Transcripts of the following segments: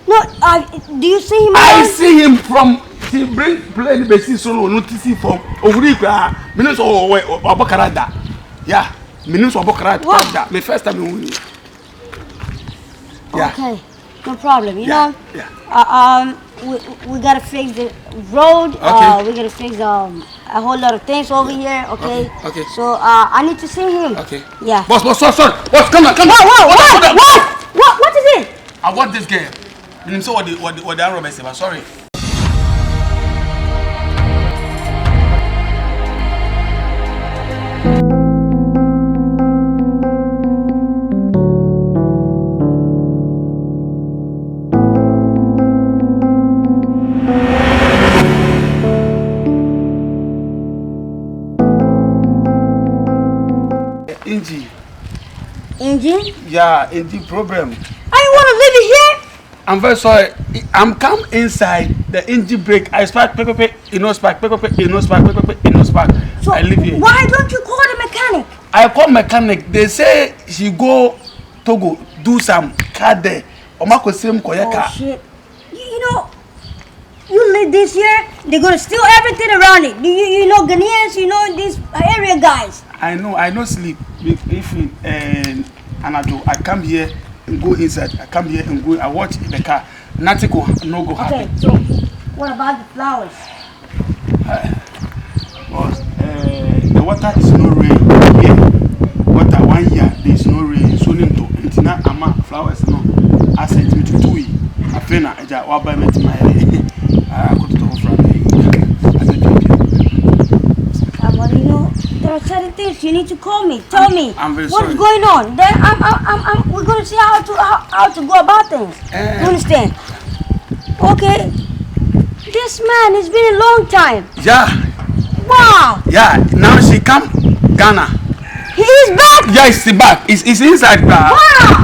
No, do you see him? I see him from. He play the bass solo. Notice from Ovrika. Minus Obokarada. Yeah, minus Obokarada. My first time in winning. Yeah. Okay, no problem. You know. Yeah. We gotta fix the road. Okay. We gotta fix a whole lot of things over here. Okay. Okay. So I need to see him. Okay. Yeah. Boss, sorry. Boss, come on. What is it? I want this girl. You know what the Arab say? Sorry. Engine? Yeah, engine problem. I want to leave it here. I'm very sorry. I'm come inside the engine brake. I spark, you know spark, you know spark. So I leave here. Why don't you call the mechanic? I call mechanic. They say she go Togo do some car there. Oh shit! You know, you live this year. They're gonna steal everything around it. You know Ghanaians. You know these area guys. I know sleep. If and I come here and go inside. I come here and go. I watch in the car. Nothing no go happen. Okay, so what about the flowers? Boss, the water is no rain. Yeah. Water 1 year there is no rain. So into now ama flowers no. I said to 2 weeks. I feel na I wa buy me to my I go to the from I said well, you know, there are certain things you need to call me. Tell me I'm very what's sorry. going on. Then we're gonna see how to go about things. You understand? Okay. This man has been a long time. Yeah. Wow. Yeah. Now she come Ghana. He is back. Yeah, he's back. He's inside. Wow.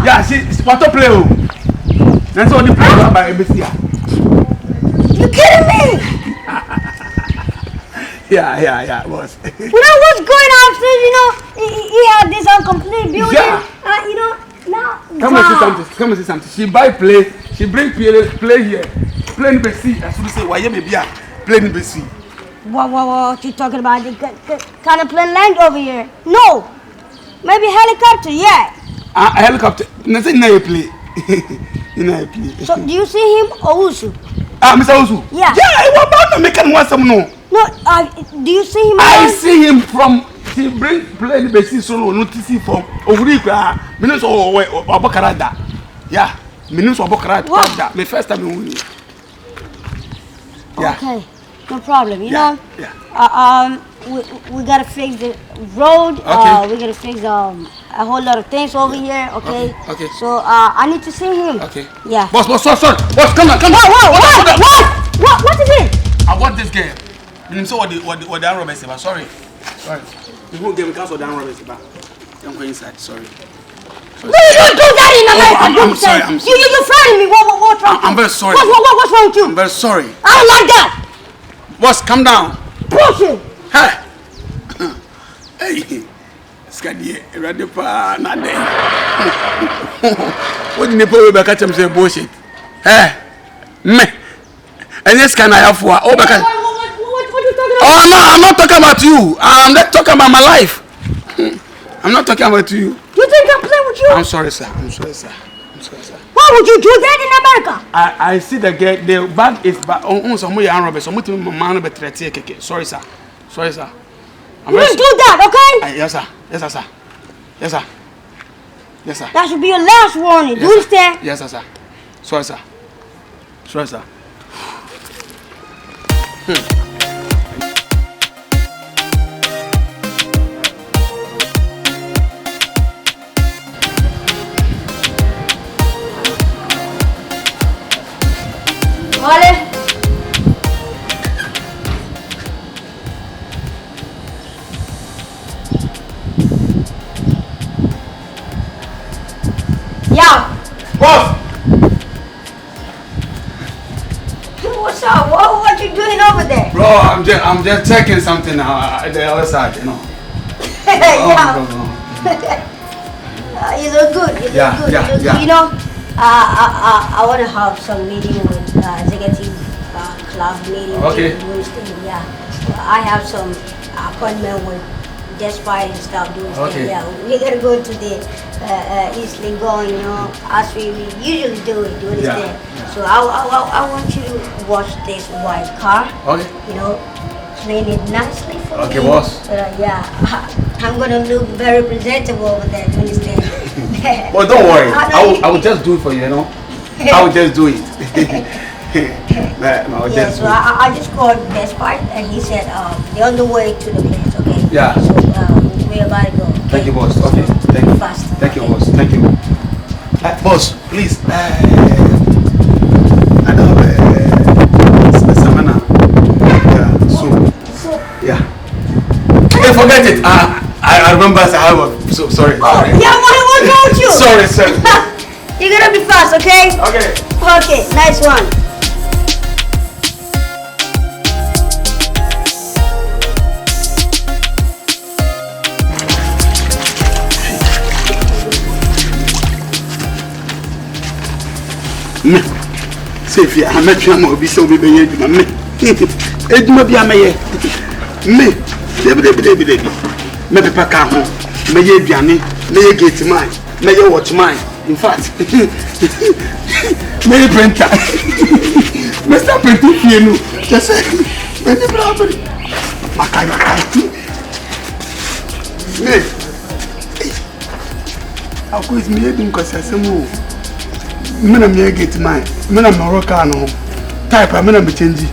Yeah, she's what to play. That's all the play by ABC. You kidding me? Yeah, boss. You know what's going on upstairs? You know, he had this complete building. Yeah. You know, now. Come and see something. She buy play. She bring play here. Play in BC. As soon say, why you maybe play in BC. What you talking about? The kind of plane land over here? No. Maybe helicopter, yeah. A helicopter. Nothing na play. So do you see him Osewus? Mr. Osu. Yeah. Yeah, I want to make him want some no. No, do you see him? I see him from. He play the BC solo. Notice from Ovrika. Minus Obokarada. Yeah. Minus Obokarada. My first time in winning. Yeah. Okay, no problem. You know. Yeah. We gotta fix the road. Okay. We gotta fix a whole lot of things over here. Okay. Okay. So I need to see him. Okay. Yeah. Boss, sorry. Boss, come on. What is it? I want this girl. You know what the Arab say? Sorry. You won't get me cancel the Arab say. I'm going inside. Sorry. No, you don't do that in America. I'm sorry. You frightened me. What's wrong? I'm very sorry. What's wrong with you? I'm very sorry. I don't like that. Boss, calm down. Bullshit. Hey. Skadie, ready pa na dey. What the people be catch them say bullshit. Me. And this can I have for? Oh, what are you talking about? Oh, I'm not talking about you. I'm not talking about my life. I'm not talking about you. You think I'm playing with you? I'm sorry, sir. Why would you do that in America? I see the girl. The bag is back. Some way I'm robbing. Some man be threatening keke. Sorry, sir. You didn't do that, okay? Yes, sir. That should be your last warning. Do you understand? Yes, sir. Sorry, sir. Moole. Yeah. Boss. What's up? What you doing over there? Bro, I'm just checking something at the other side, you know. Yeah. You look good. You look good. Yeah. You know, I want to have some meeting with executive club meeting. Okay. Yeah. I have some appointment with Despite and stuff doing stuff. Okay. Yeah, we're gonna go to the East Legon, you know, as we usually do it. Do understand? Yeah. So I want you to wash this white car. Okay. You know, clean it nicely for me. Okay, boss. Yeah, I'm gonna look very presentable over there. Do you understand? But don't worry, I will just do it for you, you know. I will just do it. Yeah, so I just called Despite and he said they're on the way to the place, okay? Yeah. So we're about to go. Okay? Thank you, boss. Okay, thank you. Fast. Thank you, boss. Thank you. Boss, please. I don't have Samana. Yeah, so. Yeah. Hey, forget it. I remember I was so sorry. Yeah, what about you? Sorry. You're gonna be fast, okay? Okay. Okay, nice one. Me Safia ametwa ma obi se obi beye adwuma me adwuma bi ameye me debi me pepa ka ho me ye aduane me ye gate man me ye watch man in fact me ye printer Mr. Printer fie no just me ni bravo makai me akos me ye dim kwasasemu Mina me get mine. Mina Moroccan type I mina me change.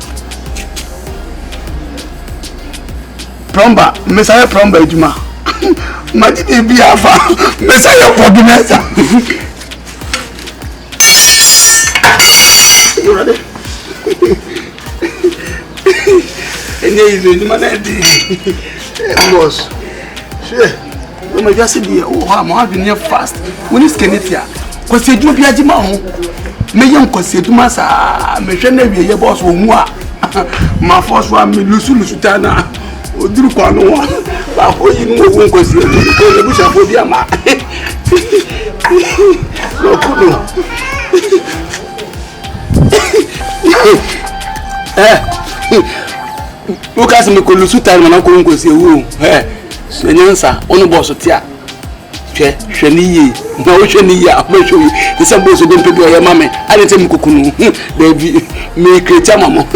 Plumber, Messiah plumber ejuma. Madi be afa. Messiah organizer. You ready? And there is ejuma na di. Boss. Sure. We may just be I'm having fast. When is Kennethia? Kwasi eduma bi agima ho me yam kwasi eduma sa me hwe na wiye boss wo mu a ma force wa me lusu ta na oduru kwa no wa ba ho yi no wo kwasi eduma ko le busha fo bi ama no kuno Lucas me ko lusu ta na ko kwasi ewu so nyansa ono boss tia hwe ni yi na wo hwe ni ya ma hwe yi se bo so dem pe bi o ye mame ade tem kokunu da bi me kreta mamo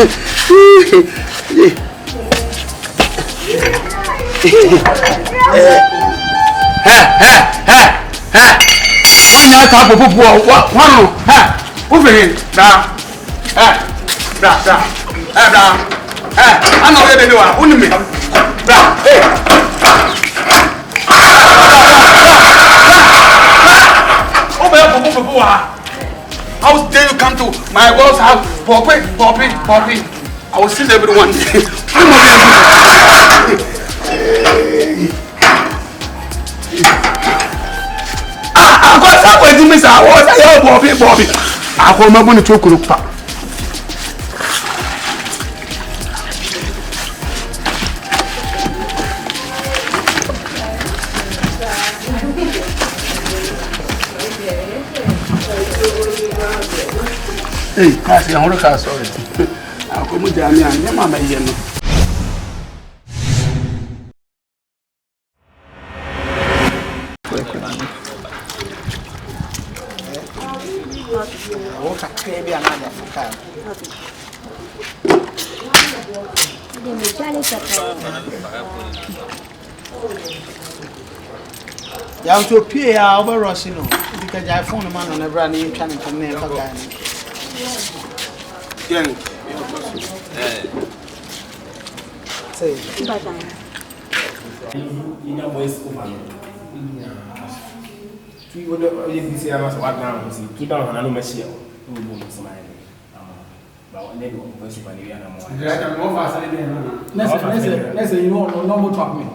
wanya ka popopo wano wo fe da ana wo de wa unimi How dare you come to my boss house? Poppy. I will see everyone. I got somewhere to miss. I was Poppy. I call my money to a group. Hey, Kwasi, I'm going to sorry. I'll come with Jamie and your mamma. Ya to pay ya over Rossino because I found a man on a brand new channel from there. Yeah. Say, Next, you know, no more talk me.